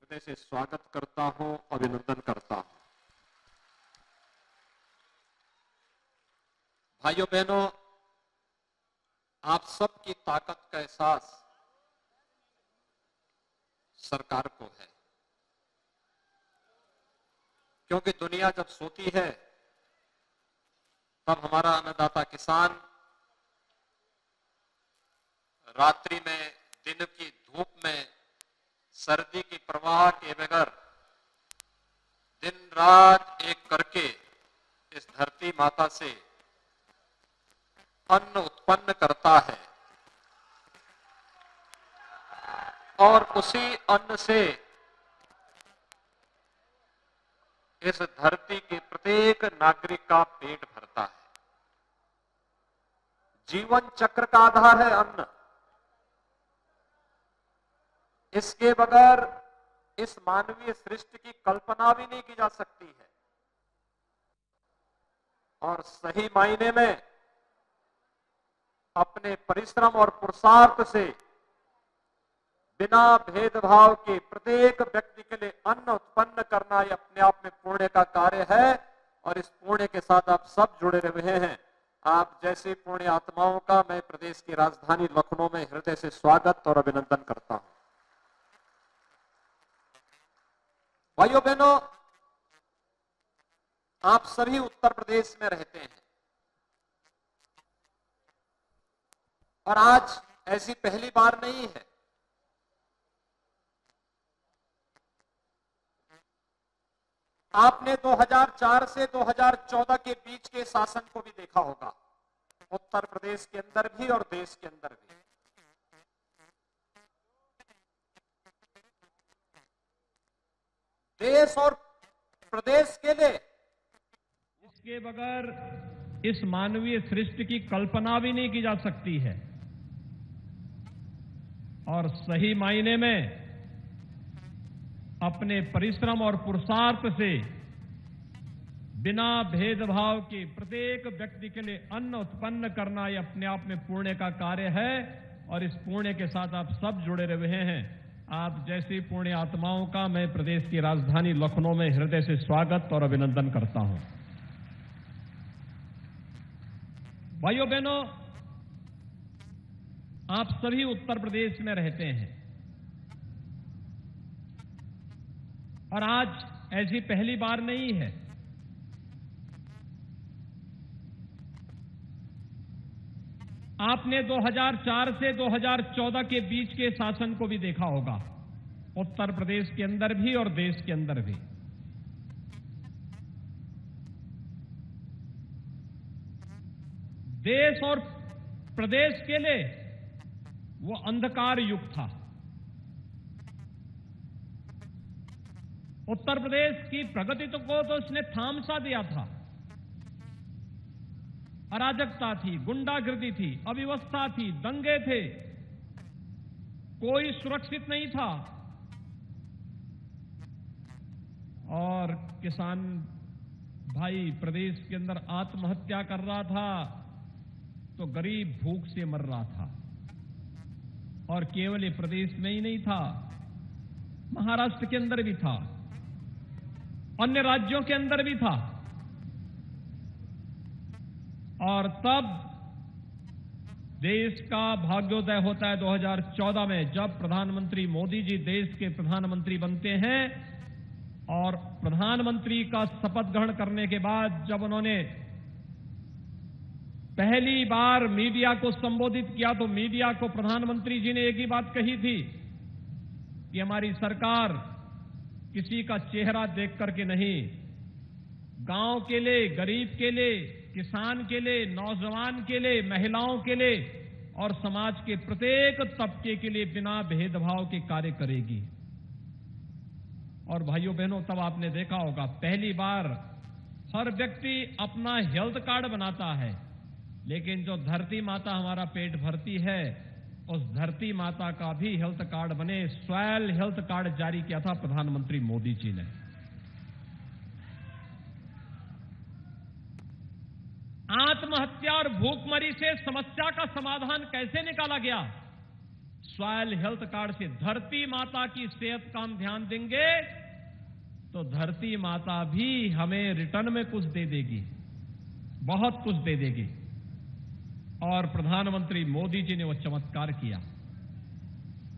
हृदय से स्वागत करता हूं, अभिनंदन करता हूं। भाइयों बहनों, आप सबकी ताकत का एहसास सरकार को है, क्योंकि दुनिया जब सोती है तब हमारा अन्नदाता किसान रात्रि में, दिन की धूप में, सर्दी की परवाह के बगैर दिन रात एक करके इस धरती माता से अन्न उत्पन्न करता है और उसी अन्न से इस धरती के प्रत्येक नागरिक का पेट भरता है। जीवन चक्र का आधार है अन्न। इसके बगैर इस मानवीय सृष्टि की कल्पना भी नहीं की जा सकती है। और सही मायने में अपने परिश्रम और पुरुषार्थ से बिना भेदभाव के प्रत्येक व्यक्ति के लिए अन्न उत्पन्न करना यह अपने आप में पुण्य का कार्य है। और इस पुण्य के साथ आप सब जुड़े रहे हैं। आप जैसे पुण्य आत्माओं का मैं प्रदेश की राजधानी लखनऊ में हृदय से स्वागत और अभिनंदन करता हूं। भाइयों बहनों, आप सभी उत्तर प्रदेश में रहते हैं और आज ऐसी पहली बार नहीं है। आपने 2004 से 2014 के बीच के शासन को भी देखा होगा, उत्तर प्रदेश के अंदर भी और देश के अंदर भी। देश और प्रदेश के लिए इसके बगैर इस मानवीय सृष्टि की कल्पना भी नहीं की जा सकती है। और सही मायने में अपने परिश्रम और पुरुषार्थ से बिना भेदभाव के प्रत्येक व्यक्ति के लिए अन्न उत्पन्न करना यह अपने आप में पुण्य का कार्य है। और इस पुण्य के साथ आप सब जुड़े रहे हैं। आप जैसी पुण्य आत्माओं का मैं प्रदेश की राजधानी लखनऊ में हृदय से स्वागत और अभिनंदन करता हूं। भाइयों बहनों, आप सभी उत्तर प्रदेश में रहते हैं और आज ऐसी पहली बार नहीं है। आपने 2004 से 2014 के बीच के शासन को भी देखा होगा, उत्तर प्रदेश के अंदर भी और देश के अंदर भी। देश और प्रदेश के लिए वो अंधकार युग था। उत्तर प्रदेश की प्रगति को तो उसने थाम सा दिया था। अराजकता थी, गुंडागिर्दी थी, अव्यवस्था थी, दंगे थे, कोई सुरक्षित नहीं था। और किसान भाई प्रदेश के अंदर आत्महत्या कर रहा था तो गरीब भूख से मर रहा था। और केवल ये प्रदेश में ही नहीं था, महाराष्ट्र के अंदर भी था, अन्य राज्यों के अंदर भी था। और तब देश का भाग्योदय होता है 2014 में, जब प्रधानमंत्री मोदी जी देश के प्रधानमंत्री बनते हैं। और प्रधानमंत्री का शपथ ग्रहण करने के बाद जब उन्होंने पहली बार मीडिया को संबोधित किया तो मीडिया को प्रधानमंत्री जी ने एक ही बात कही थी कि हमारी सरकार किसी का चेहरा देख करके नहीं, गांव के लिए, गरीब के लिए, किसान के लिए, नौजवान के लिए, महिलाओं के लिए और समाज के प्रत्येक तबके के लिए बिना भेदभाव के कार्य करेगी। और भाइयों बहनों, तब आपने देखा होगा पहली बार हर व्यक्ति अपना हेल्थ कार्ड बनाता है, लेकिन जो धरती माता हमारा पेट भरती है उस धरती माता का भी हेल्थ कार्ड बने, सॉयल हेल्थ कार्ड जारी किया था प्रधानमंत्री मोदी जी ने। आत्महत्या और भूखमरी से समस्या का समाधान कैसे निकाला गया? सॉइल हेल्थ कार्ड से धरती माता की सेहत का हम ध्यान देंगे तो धरती माता भी हमें रिटर्न में कुछ दे देगी, बहुत कुछ दे देगी। और प्रधानमंत्री मोदी जी ने वो चमत्कार किया।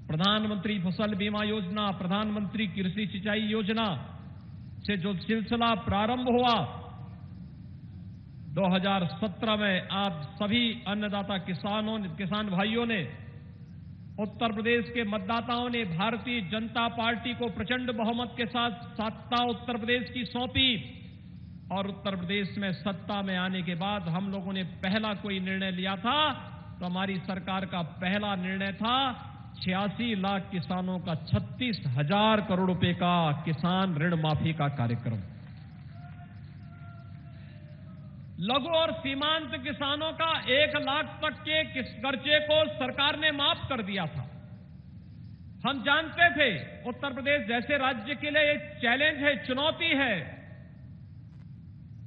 प्रधानमंत्री फसल बीमा योजना, प्रधानमंत्री कृषि सिंचाई योजना से जो सिलसिला प्रारंभ हुआ 2017 में, आप सभी अन्नदाता किसान भाइयों ने, उत्तर प्रदेश के मतदाताओं ने भारतीय जनता पार्टी को प्रचंड बहुमत के साथ सत्ता उत्तर प्रदेश की सौंपी। और उत्तर प्रदेश में सत्ता में आने के बाद हम लोगों ने पहला कोई निर्णय लिया था तो हमारी सरकार का पहला निर्णय था 86 लाख किसानों का 36,000 करोड़ रुपए का किसान ऋण माफी का कार्यक्रम। लघु और सीमांत किसानों का 1 लाख तक के कर्जे को सरकार ने माफ कर दिया था। हम जानते थे उत्तर प्रदेश जैसे राज्य के लिए एक चैलेंज है, चुनौती है,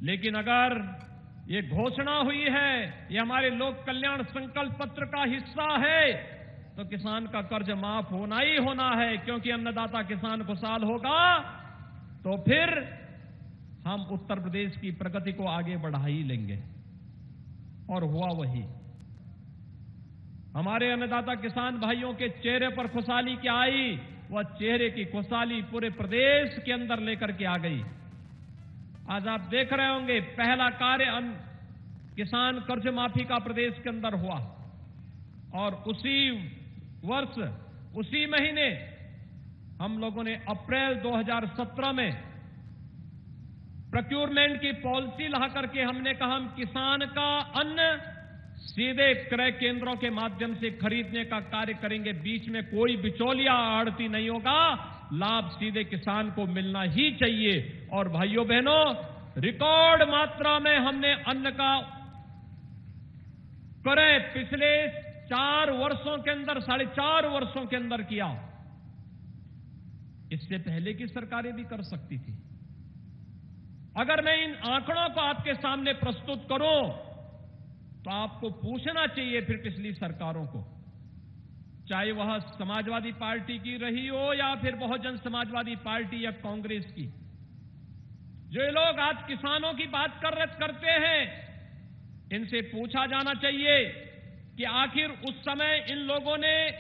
लेकिन अगर ये घोषणा हुई है, ये हमारे लोक कल्याण संकल्प पत्र का हिस्सा है, तो किसान का कर्ज माफ होना ही होना है, क्योंकि अन्नदाता किसान खुशहाल होगा तो फिर हम उत्तर प्रदेश की प्रगति को आगे बढ़ा ही लेंगे। और हुआ वही। हमारे अन्नदाता किसान भाइयों के चेहरे पर खुशहाली क्या आई, वह चेहरे की खुशहाली पूरे प्रदेश के अंदर लेकर के आ गई। आज आप देख रहे होंगे पहला कार्य किसान कर्ज माफी का प्रदेश के अंदर हुआ और उसी वर्ष, उसी महीने हम लोगों ने अप्रैल 2017 में प्रोक्योरमेंट की पॉलिसी ला करके हमने कहा हम किसान का अन्न सीधे क्रय केंद्रों के माध्यम से खरीदने का कार्य करेंगे। बीच में कोई बिचौलिया आड़ती नहीं होगा, लाभ सीधे किसान को मिलना ही चाहिए। और भाइयों बहनों, रिकॉर्ड मात्रा में हमने अन्न का क्रय पिछले 4 वर्षों के अंदर, 4.5 वर्षों के अंदर किया। इससे पहले की सरकारें भी कर सकती थी। अगर मैं इन आंकड़ों को आपके सामने प्रस्तुत करूं तो आपको पूछना चाहिए फिर पिछली सरकारों को, चाहे वह समाजवादी पार्टी की रही हो या फिर बहुजन समाजवादी पार्टी या कांग्रेस की, जो लोग आज किसानों की बात करते हैं, इनसे पूछा जाना चाहिए कि आखिर उस समय इन लोगों ने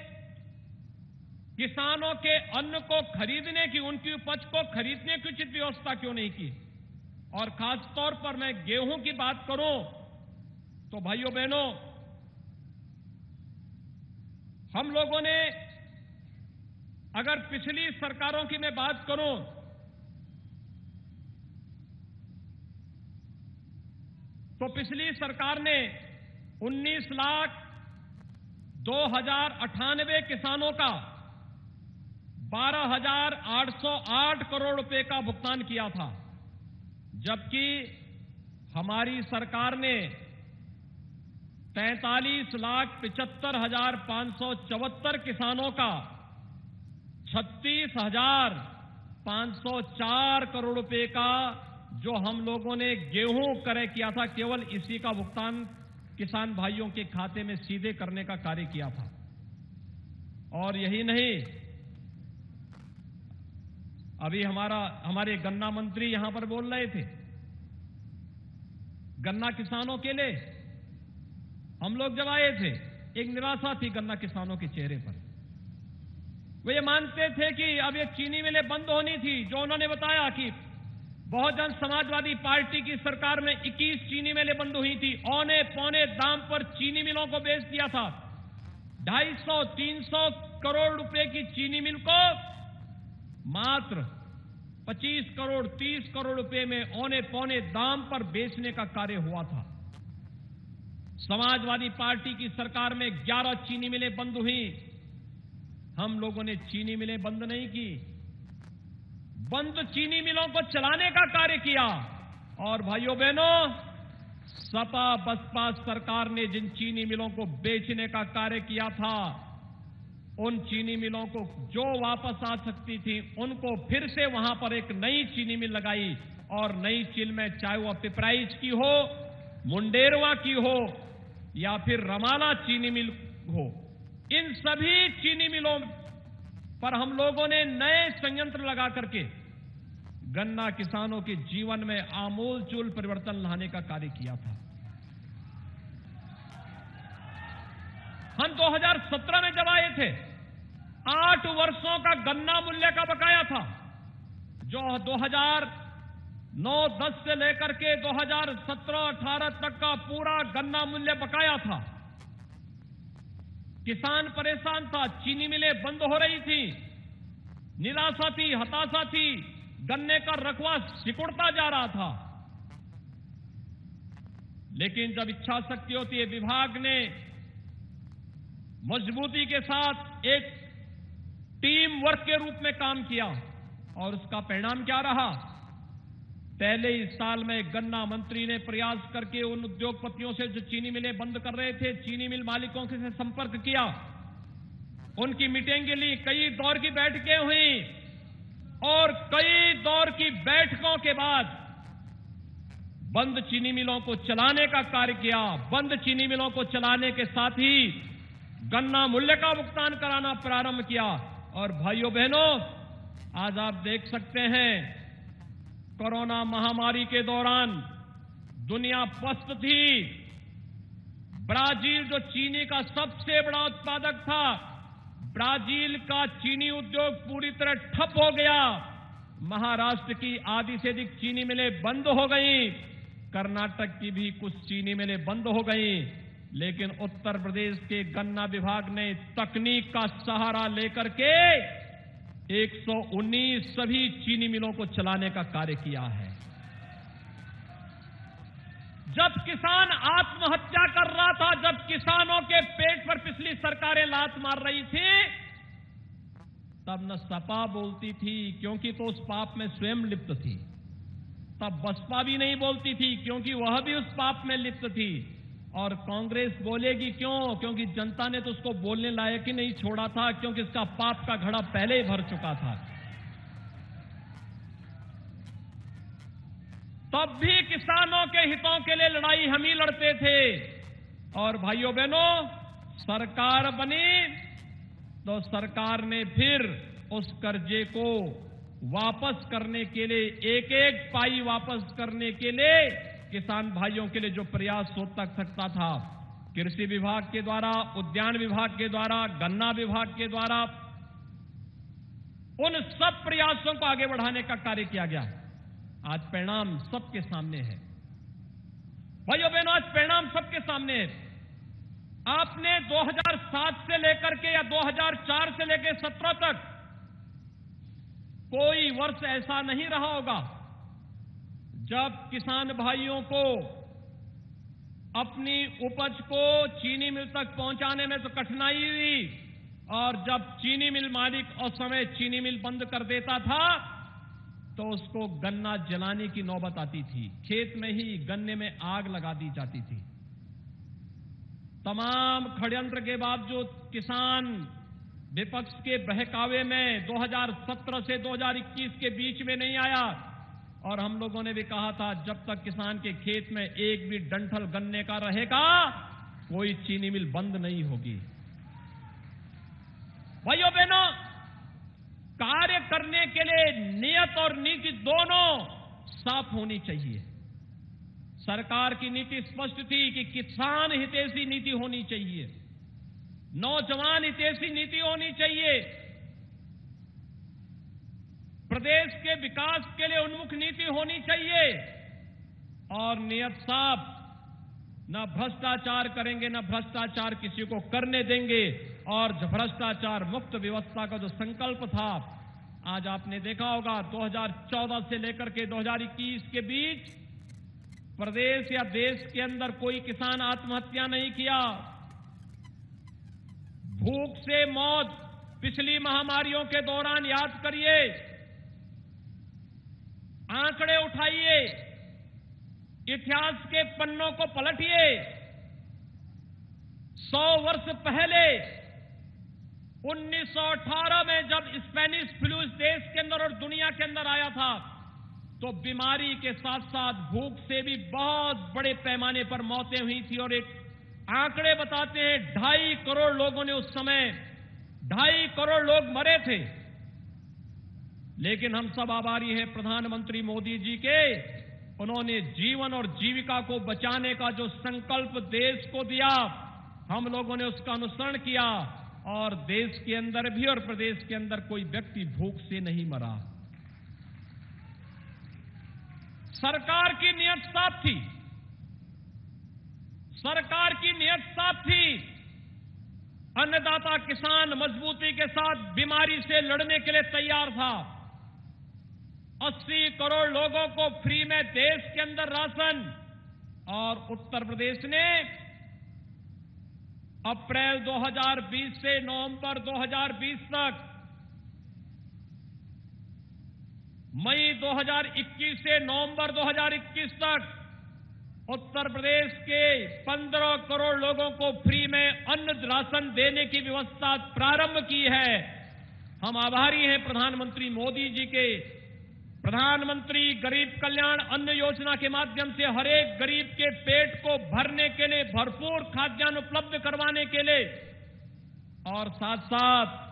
किसानों के अन्न को खरीदने की, उनकी उपज को खरीदने की उचित व्यवस्था क्यों नहीं की। और खासतौर पर मैं गेहूं की बात करूं तो भाइयों बहनों, हम लोगों ने, अगर पिछली सरकारों की मैं बात करूं तो पिछली सरकार ने 19,02,098 किसानों का 12,808 करोड़ रुपए का भुगतान किया था, जबकि हमारी सरकार ने 43,75,574 किसानों का 36,504 करोड़ रुपए का, जो हम लोगों ने गेहूं क्रय किया था, केवल इसी का भुगतान किसान भाइयों के खाते में सीधे करने का कार्य किया था। और यही नहीं, अभी हमारे गन्ना मंत्री यहां पर बोल रहे थे, गन्ना किसानों के लिए हम लोग जब आए थे, एक निराशा थी गन्ना किसानों के चेहरे पर। वे ये मानते थे कि अब ये चीनी मिलें बंद होनी थी, जो उन्होंने बताया कि बहुजन समाजवादी पार्टी की सरकार में 21 चीनी मिलें बंद हुई थी, औने पौने दाम पर चीनी मिलों को बेच दिया था। 250-300 करोड़ रुपए की चीनी मिल को मात्र 25 करोड़ 30 करोड़ रुपए में औने पौने दाम पर बेचने का कार्य हुआ था। समाजवादी पार्टी की सरकार में 11 चीनी मिलें बंद हुई। हम लोगों ने चीनी मिलें बंद नहीं की, बंद चीनी मिलों को चलाने का कार्य किया। और भाइयों बहनों, सपा बसपा सरकार ने जिन चीनी मिलों को बेचने का कार्य किया था, उन चीनी मिलों को जो वापस आ सकती थी, उनको फिर से वहां पर एक नई चीनी मिल लगाई। और नई चीनी में चाहे वह पिपराइच की हो, मुंडेरवा की हो या फिर रमाला चीनी मिल हो, इन सभी चीनी मिलों पर हम लोगों ने नए संयंत्र लगा करके गन्ना किसानों के जीवन में आमूलचूल परिवर्तन लाने का कार्य किया था। हम 2017 में जब आए थे, 8 वर्षों का गन्ना मूल्य का बकाया था, जो 2009-10 से लेकर के 2017-18 तक का पूरा गन्ना मूल्य बकाया था। किसान परेशान था, चीनी मिलें बंद हो रही थी, निराशा थी, हताशा थी, गन्ने का रकबा सिकुड़ता जा रहा था। लेकिन जब इच्छा शक्ति होती है, विभाग ने मजबूती के साथ एक टीम वर्क के रूप में काम किया और उसका परिणाम क्या रहा? पहले ही साल में गन्ना मंत्री ने प्रयास करके उन उद्योगपतियों से जो चीनी मिलें बंद कर रहे थे, चीनी मिल मालिकों के से संपर्क किया, उनकी मीटिंग के लिए कई दौर की बैठकें हुई और कई दौर की बैठकों के बाद बंद चीनी मिलों को चलाने का कार्य किया। बंद चीनी मिलों को चलाने के साथ ही गन्ना मूल्य का भुगतान कराना प्रारंभ किया। और भाइयों बहनों, आज आप देख सकते हैं, कोरोना महामारी के दौरान दुनिया पस्त थी। ब्राजील जो चीनी का सबसे बड़ा उत्पादक था, ब्राजील का चीनी उद्योग पूरी तरह ठप हो गया। महाराष्ट्र की आधी से अधिक चीनी मिलें बंद हो गई, कर्नाटक की भी कुछ चीनी मिलें बंद हो गई। लेकिन उत्तर प्रदेश के गन्ना विभाग ने तकनीक का सहारा लेकर के 119 सभी चीनी मिलों को चलाने का कार्य किया है। जब किसान आत्महत्या कर रहा था, जब किसानों के पेट पर पिछली सरकारें लात मार रही थी, तब न सपा बोलती थी क्योंकि तो उस पाप में स्वयं लिप्त थी, तब बसपा भी नहीं बोलती थी क्योंकि वह भी उस पाप में लिप्त थी, और कांग्रेस बोलेगी क्यों? क्योंकि जनता ने तो उसको बोलने लायक ही नहीं छोड़ा था, क्योंकि इसका पाप का घड़ा पहले ही भर चुका था। तब भी किसानों के हितों के लिए लड़ाई हम ही लड़ते थे। और भाइयों बहनों, सरकार बनी तो सरकार ने फिर उस कर्जे को वापस करने के लिए, एक एक पाई वापस करने के लिए किसान भाइयों के लिए जो प्रयास हो सकता था, कृषि विभाग के द्वारा, उद्यान विभाग के द्वारा, गन्ना विभाग के द्वारा, उन सब प्रयासों को आगे बढ़ाने का कार्य किया गया। आज परिणाम सबके सामने है। भाइयों बहनों, आज परिणाम सबके सामने है। आपने 2007 से लेकर के या 2004 से लेकर 17 तक कोई वर्ष ऐसा नहीं रहा होगा जब किसान भाइयों को अपनी उपज को चीनी मिल तक पहुंचाने में तो कठिनाई हुई, और जब चीनी मिल मालिक उस समय चीनी मिल बंद कर देता था तो उसको गन्ना जलाने की नौबत आती थी, खेत में ही गन्ने में आग लगा दी जाती थी। तमाम षड्यंत्र के बावजूद किसान विपक्ष के बहकावे में 2017 से 2021 के बीच में नहीं आया, और हम लोगों ने भी कहा था जब तक किसान के खेत में एक भी डंठल गन्ने का रहेगा, कोई चीनी मिल बंद नहीं होगी। भाइयों बहनों, कार्य करने के लिए नियत और नीति दोनों साफ होनी चाहिए। सरकार की नीति स्पष्ट थी कि किसान हितैषी नीति होनी चाहिए, नौजवान हितैषी नीति होनी चाहिए, प्रदेश के विकास के लिए उन्मुख नीति होनी चाहिए, और नियत साफ, न भ्रष्टाचार करेंगे, न भ्रष्टाचार किसी को करने देंगे, और भ्रष्टाचार मुक्त व्यवस्था का जो संकल्प था, आज आपने देखा होगा 2014 से लेकर के 2021 के बीच प्रदेश या देश के अंदर कोई किसान आत्महत्या नहीं किया। भूख से मौत पिछली महामारियों के दौरान याद करिए, आंकड़े उठाइए, इतिहास के पन्नों को पलटिए। 100 वर्ष पहले 1918 में जब स्पेनिश फ्लू इस देश के अंदर और दुनिया के अंदर आया था, तो बीमारी के साथ साथ भूख से भी बहुत बड़े पैमाने पर मौतें हुई थी, और एक आंकड़े बताते हैं 2.5 करोड़ लोगों ने उस समय 2.5 करोड़ लोग मरे थे। लेकिन हम सब आभारी हैं प्रधानमंत्री मोदी जी के। उन्होंने जीवन और जीविका को बचाने का जो संकल्प देश को दिया, हम लोगों ने उसका अनुसरण किया और देश के अंदर भी और प्रदेश के अंदर कोई व्यक्ति भूख से नहीं मरा। सरकार की नियत साफ थी, सरकार की नियत साफ थी। अन्नदाता किसान मजबूती के साथ बीमारी से लड़ने के लिए तैयार था। 80 करोड़ लोगों को फ्री में देश के अंदर राशन, और उत्तर प्रदेश ने अप्रैल 2020 से नवंबर 2020 तक, मई 2021 से नवंबर 2021 तक उत्तर प्रदेश के 15 करोड़ लोगों को फ्री में अन्न राशन देने की व्यवस्था प्रारंभ की है। हम आभारी हैं प्रधानमंत्री मोदी जी के। प्रधानमंत्री गरीब कल्याण अन्न योजना के माध्यम से हर एक गरीब के पेट को भरने के लिए, भरपूर खाद्यान्न उपलब्ध करवाने के लिए, और साथ साथ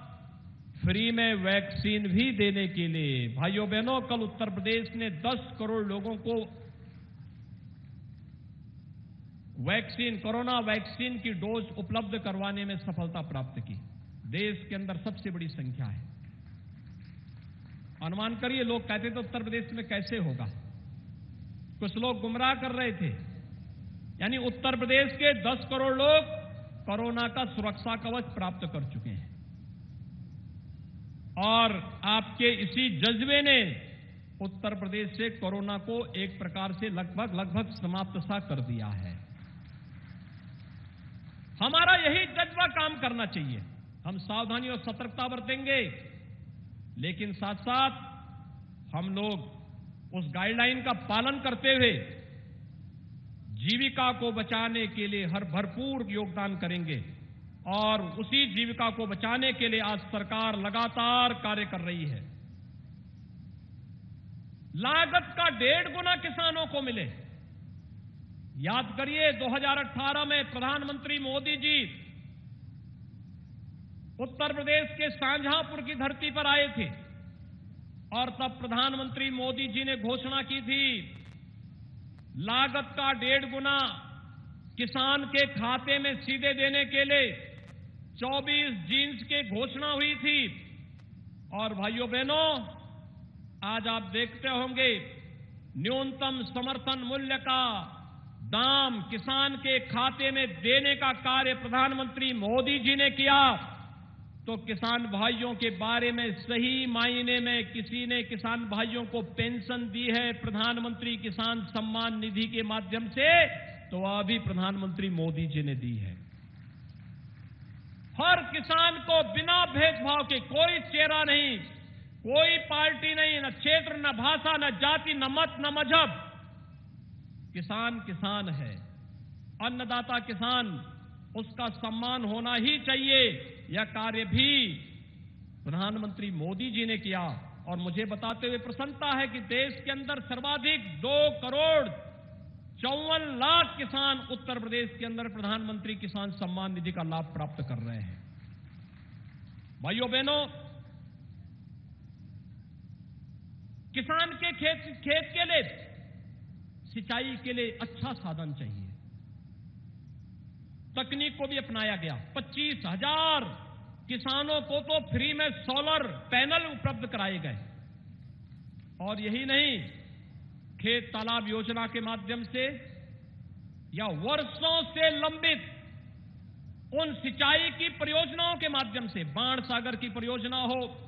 फ्री में वैक्सीन भी देने के लिए। भाइयों बहनों, कल उत्तर प्रदेश ने 10 करोड़ लोगों को वैक्सीन, कोरोना वैक्सीन की डोज उपलब्ध करवाने में सफलता प्राप्त की। देश के अंदर सबसे बड़ी संख्या है। अनुमान करिए, लोग कहते थे उत्तर प्रदेश में कैसे होगा। कुछ लोग गुमराह कर रहे थे। यानी उत्तर प्रदेश के 10 करोड़ लोग कोरोना का सुरक्षा कवच प्राप्त कर चुके हैं, और आपके इसी जज्बे ने उत्तर प्रदेश से कोरोना को एक प्रकार से लगभग समाप्त सा कर दिया है। हमारा यही जज्बा काम करना चाहिए। हम सावधानी और सतर्कता बरतेंगे, लेकिन साथ साथ हम लोग उस गाइडलाइन का पालन करते हुए जीविका को बचाने के लिए हर भरपूर योगदान करेंगे। और उसी जीविका को बचाने के लिए आज सरकार लगातार कार्य कर रही है। लागत का 1.5 गुना किसानों को मिले। याद करिए, 2018 में प्रधानमंत्री मोदी जी उत्तर प्रदेश के शाहजहांपुर की धरती पर आए थे, और तब प्रधानमंत्री मोदी जी ने घोषणा की थी लागत का 1.5 गुना किसान के खाते में सीधे देने के लिए। 24 जीन्स की घोषणा हुई थी। और भाइयों बहनों, आज आप देखते होंगे न्यूनतम समर्थन मूल्य का दाम किसान के खाते में देने का कार्य प्रधानमंत्री मोदी जी ने किया। तो किसान भाइयों के बारे में सही मायने में किसी ने किसान भाइयों को पेंशन दी है प्रधानमंत्री किसान सम्मान निधि के माध्यम से, तो वह भी प्रधानमंत्री मोदी जी ने दी है। हर किसान को बिना भेदभाव के, कोई चेहरा नहीं, कोई पार्टी नहीं, न क्षेत्र, न भाषा, न जाति, न मत, न मजहब, किसान किसान है। अन्नदाता किसान, उसका सम्मान होना ही चाहिए। यह कार्य भी प्रधानमंत्री मोदी जी ने किया। और मुझे बताते हुए प्रसन्नता है कि देश के अंदर सर्वाधिक 2,54,00,000 किसान उत्तर प्रदेश के अंदर प्रधानमंत्री किसान सम्मान निधि का लाभ प्राप्त कर रहे हैं। भाइयों बहनों, किसान के खेत के लिए, सिंचाई के लिए अच्छा साधन चाहिए। तकनीक को भी अपनाया गया। 25,000 किसानों को तो फ्री में सोलर पैनल उपलब्ध कराए गए। और यही नहीं, खेत तालाब योजना के माध्यम से या वर्षों से लंबित उन सिंचाई की परियोजनाओं के माध्यम से, बाण सागर की परियोजना हो,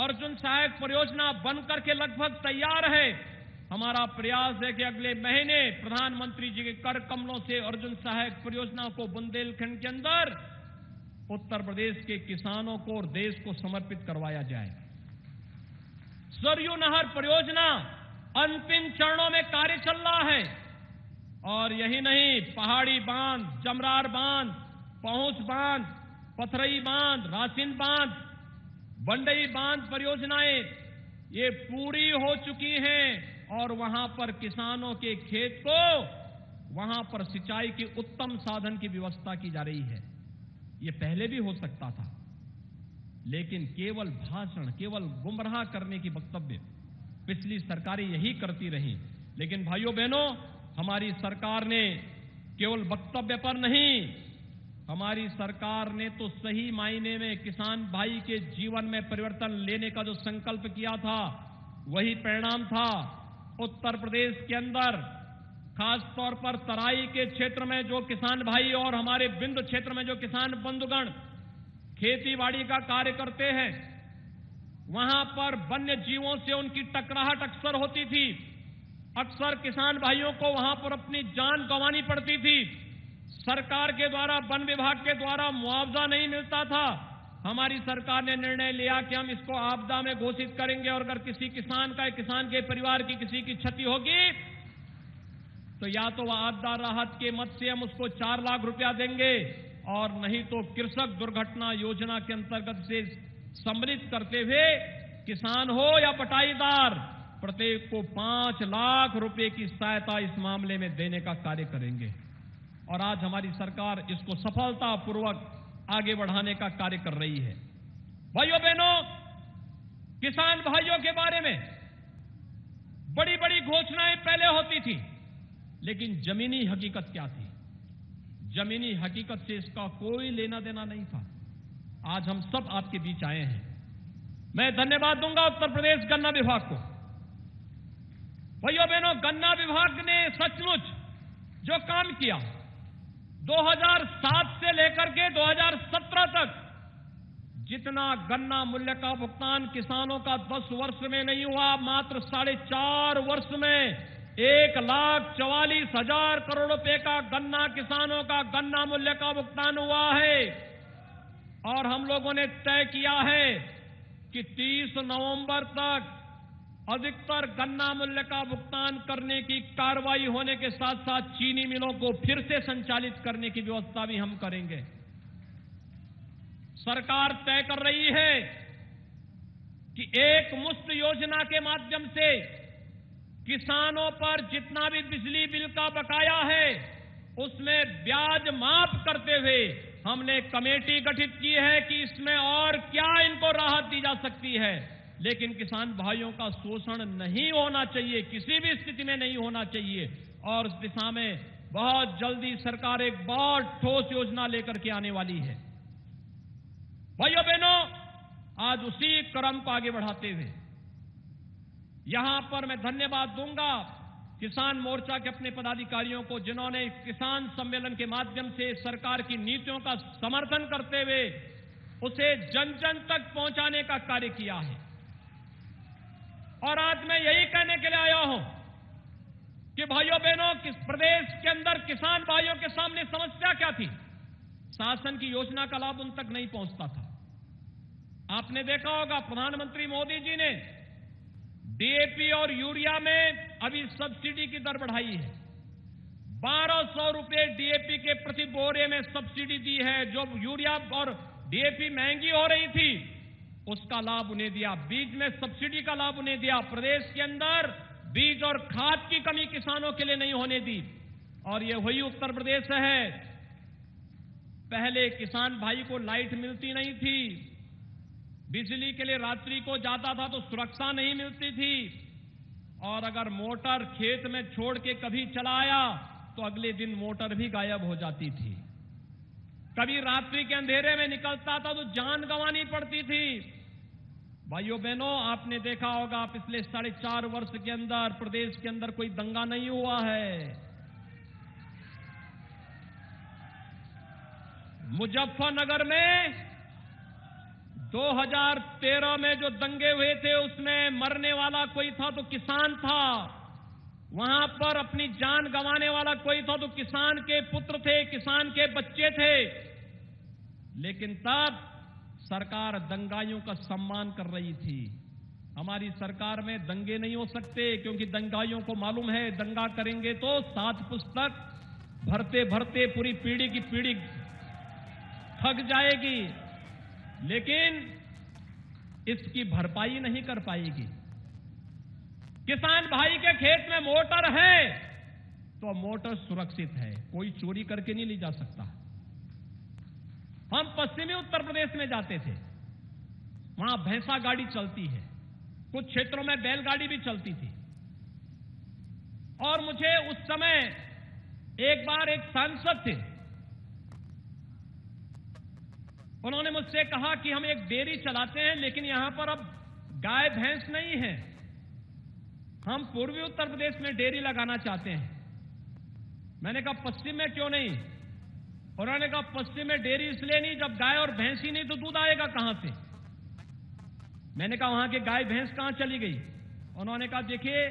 अर्जुन सहायक परियोजना बनकर के लगभग तैयार है। हमारा प्रयास है कि अगले महीने प्रधानमंत्री जी के कर कमलों से अर्जुन सहायक परियोजना को बुंदेलखंड के अंदर उत्तर प्रदेश के किसानों को और देश को समर्पित करवाया जाए। सरयू नहर परियोजना अंतिम चरणों में कार्य चल रहा है। और यही नहीं, पहाड़ी बांध, जमरार बांध, पहुंच बांध, पथरई बांध, रासिन बांध, बंडई बांध परियोजनाएं ये पूरी हो चुकी हैं। और वहां पर किसानों के खेत को वहां पर सिंचाई के उत्तम साधन की व्यवस्था की जा रही है। यह पहले भी हो सकता था, लेकिन केवल भाषण, केवल गुमराह करने की वक्तव्य पिछली सरकारें यही करती रही। लेकिन भाइयों बहनों, हमारी सरकार ने केवल वक्तव्य पर नहीं, हमारी सरकार ने तो सही मायने में किसान भाई के जीवन में परिवर्तन लेने का जो संकल्प किया था, वही परिणाम था। उत्तर प्रदेश के अंदर खासतौर पर तराई के क्षेत्र में जो किसान भाई और हमारे बिंदु क्षेत्र में जो किसान बंधुगण खेती बाड़ी का कार्य करते हैं, वहां पर वन्य जीवों से उनकी टकराहट अक्सर होती थी। अक्सर किसान भाइयों को वहां पर अपनी जान गंवानी पड़ती थी। सरकार के द्वारा, वन विभाग के द्वारा मुआवजा नहीं मिलता था। हमारी सरकार ने निर्णय लिया कि हम इसको आपदा में घोषित करेंगे और अगर किसी किसान के परिवार की किसी की क्षति होगी तो या तो वह आपदा राहत के मद से हम उसको 4 लाख रुपया देंगे और नहीं तो कृषक दुर्घटना योजना के अंतर्गत से सम्मिलित करते हुए किसान हो या बटाईदार, प्रत्येक को 5 लाख रुपए की सहायता इस मामले में देने का कार्य करेंगे। और आज हमारी सरकार इसको सफलतापूर्वक आगे बढ़ाने का कार्य कर रही है। भाइयों बहनों, किसान भाइयों के बारे में बड़ी बड़ी घोषणाएं पहले होती थी, लेकिन जमीनी हकीकत क्या थी? जमीनी हकीकत से इसका कोई लेना देना नहीं था। आज हम सब आपके बीच आए हैं। मैं धन्यवाद दूंगा उत्तर प्रदेश गन्ना विभाग को। भाइयों बहनों, गन्ना विभाग ने सचमुच जो काम किया, 2007 से लेकर के 2017 तक जितना गन्ना मूल्य का भुगतान किसानों का 10 वर्ष में नहीं हुआ, मात्र 4.5 वर्ष में 1,44,000 करोड़ रुपए का गन्ना किसानों का गन्ना मूल्य का भुगतान हुआ है। और हम लोगों ने तय किया है कि 30 नवंबर तक अधिकतर गन्ना मूल्य का भुगतान करने की कार्रवाई होने के साथ साथ चीनी मिलों को फिर से संचालित करने की व्यवस्था भी हम करेंगे। सरकार तय कर रही है कि एक मुश्त योजना के माध्यम से किसानों पर जितना भी बिजली बिल का बकाया है उसमें ब्याज माफ करते हुए हमने कमेटी गठित की है कि इसमें और क्या इनको राहत दी जा सकती है। लेकिन किसान भाइयों का शोषण नहीं होना चाहिए, किसी भी स्थिति में नहीं होना चाहिए। और इस दिशा में बहुत जल्दी सरकार एक बहुत ठोस योजना लेकर के आने वाली है। भाइयों बहनों, आज उसी क्रम को आगे बढ़ाते हुए यहां पर मैं धन्यवाद दूंगा किसान मोर्चा के अपने पदाधिकारियों को, जिन्होंने इस किसान सम्मेलन के माध्यम से सरकार की नीतियों का समर्थन करते हुए उसे जन जन तक पहुंचाने का कार्य किया है। और आज मैं यही कहने के लिए आया हूं कि भाइयों बहनों, किस प्रदेश के अंदर किसान भाइयों के सामने समस्या क्या थी? शासन की योजना का लाभ उन तक नहीं पहुंचता था। आपने देखा होगा प्रधानमंत्री मोदी जी ने डीएपी और यूरिया में अभी सब्सिडी की दर बढ़ाई है। 1200 रुपए डीएपी के प्रति बोरे में सब्सिडी दी है। जो यूरिया और डीएपी महंगी हो रही थी उसका लाभ उन्हें दिया, बीज में सब्सिडी का लाभ उन्हें दिया। प्रदेश के अंदर बीज और खाद की कमी किसानों के लिए नहीं होने दी। और यह वही उत्तर प्रदेश है, पहले किसान भाई को लाइट मिलती नहीं थी, बिजली के लिए रात्रि को जाता था तो सुरक्षा नहीं मिलती थी, और अगर मोटर खेत में छोड़ के कभी चलाया तो अगले दिन मोटर भी गायब हो जाती थी। कभी रात्रि के अंधेरे में निकलता था तो जान गंवानी पड़ती थी। भाइयों बहनों, आपने देखा होगा पिछले 4.5 वर्ष के अंदर प्रदेश के अंदर कोई दंगा नहीं हुआ है। मुजफ्फरनगर में 2013 में जो दंगे हुए थे उसमें मरने वाला कोई था तो किसान था। वहां पर अपनी जान गंवाने वाला कोई था तो किसान के पुत्र थे, किसान के बच्चे थे। लेकिन तब सरकार दंगाइयों का सम्मान कर रही थी। हमारी सरकार में दंगे नहीं हो सकते, क्योंकि दंगाइयों को मालूम है दंगा करेंगे तो 7 पुस्तक भरते भरते पूरी पीढ़ी की पीढ़ी थक जाएगी, लेकिन इसकी भरपाई नहीं कर पाएगी। किसान भाई के खेत में मोटर है, तो मोटर सुरक्षित है, कोई चोरी करके नहीं ले जा सकता। हम पश्चिमी उत्तर प्रदेश में जाते थे, वहां भैंसा गाड़ी चलती है, कुछ क्षेत्रों में बैलगाड़ी भी चलती थी। और मुझे उस समय एक बार एक सांसद थे, उन्होंने मुझसे कहा कि हम एक डेयरी चलाते हैं, लेकिन यहां पर अब गाय भैंस नहीं है, हम पूर्वी उत्तर प्रदेश में डेयरी लगाना चाहते हैं। मैंने कहा पश्चिम में क्यों नहीं? उन्होंने कहा पश्चिम में डेयरी इसलिए नहीं, जब गाय और भैंस ही नहीं तो दूध आएगा कहां से? मैंने कहा वहां के गाय भैंस कहां चली गई? उन्होंने कहा देखिए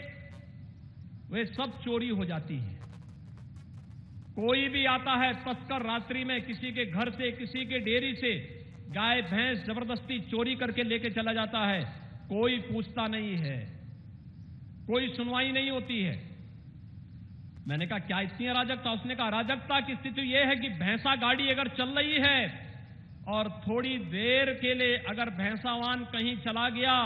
वे सब चोरी हो जाती है। कोई भी आता है तस्कर, रात्रि में किसी के घर से, किसी के डेयरी से गाय भैंस जबरदस्ती चोरी करके लेके चला जाता है, कोई पूछता नहीं है, कोई सुनवाई नहीं होती है। मैंने कहा क्या इतनी अराजकता? उसने कहा अराजकता की स्थिति यह है कि भैंसा गाड़ी अगर चल रही है और थोड़ी देर के लिए अगर भैंसावान कहीं चला गया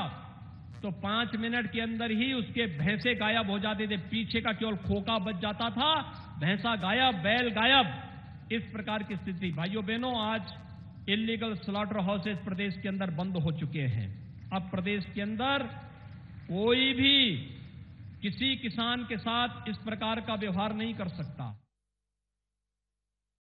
तो 5 मिनट के अंदर ही उसके भैंसे गायब हो जाते थे, पीछे का केवल खोका बच जाता था, भैंसा गायब, बैल गायब। इस प्रकार की स्थिति। भाइयों बहनों, आज इलीगल स्लॉटर हाउसेस प्रदेश के अंदर बंद हो चुके हैं। अब प्रदेश के अंदर कोई भी किसी किसान के साथ इस प्रकार का व्यवहार नहीं कर सकता।